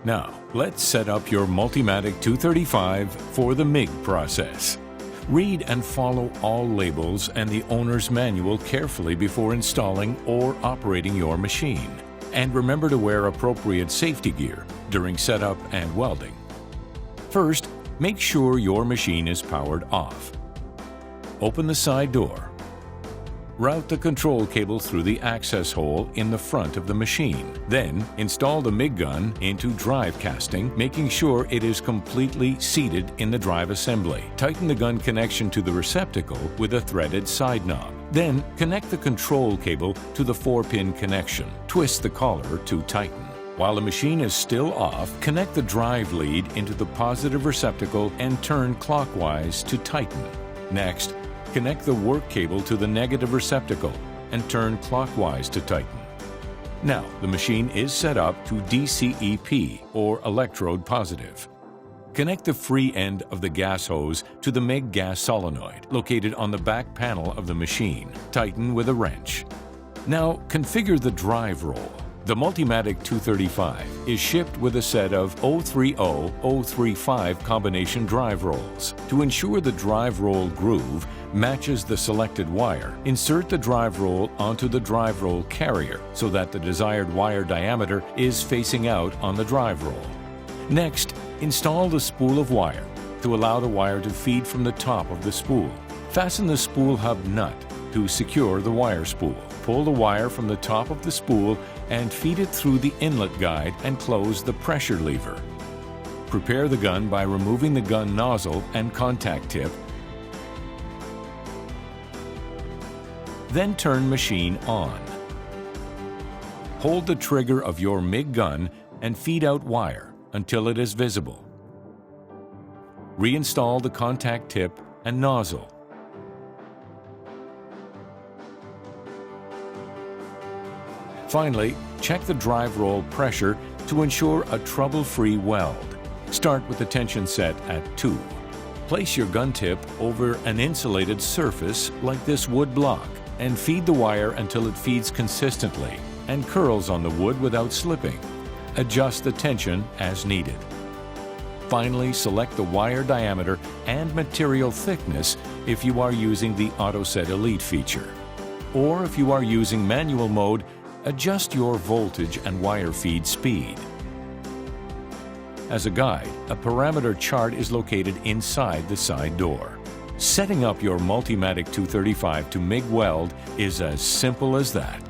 Now, let's set up your Multimatic 235 for the MIG process. Read and follow all labels and the owner's manual carefully before installing or operating your machine. And remember to wear appropriate safety gear during setup and welding. First, make sure your machine is powered off. Open the side door. Route the control cable through the access hole in the front of the machine. Then, install the MIG gun into drive casting, making sure it is completely seated in the drive assembly. Tighten the gun connection to the receptacle with a threaded side knob. Then, connect the control cable to the 4-pin connection. Twist the collar to tighten. While the machine is still off, connect the drive lead into the positive receptacle and turn clockwise to tighten. Next, connect the work cable to the negative receptacle and turn clockwise to tighten. Now, the machine is set up to DCEP, or electrode positive. Connect the free end of the gas hose to the MIG gas solenoid, located on the back panel of the machine. Tighten with a wrench. Now, configure the drive roll. The Multimatic 235 is shipped with a set of 030-035 combination drive rolls. To ensure the drive roll groove matches the selected wire, insert the drive roll onto the drive roll carrier so that the desired wire diameter is facing out on the drive roll. Next, install the spool of wire to allow the wire to feed from the top of the spool. Fasten the spool hub nut to secure the wire spool. Pull the wire from the top of the spool and feed it through the inlet guide and close the pressure lever. Prepare the gun by removing the gun nozzle and contact tip. Then turn machine on. Hold the trigger of your MIG gun and feed out wire until it is visible. Reinstall the contact tip and nozzle. Finally, check the drive roll pressure to ensure a trouble-free weld. Start with the tension set at 2. Place your gun tip over an insulated surface like this wood block and feed the wire until it feeds consistently and curls on the wood without slipping. Adjust the tension as needed. Finally, select the wire diameter and material thickness if you are using the AutoSet Elite feature. Or if you are using manual mode, adjust your voltage and wire feed speed. As a guide, a parameter chart is located inside the side door. Setting up your Multimatic 235 to MIG weld is as simple as that.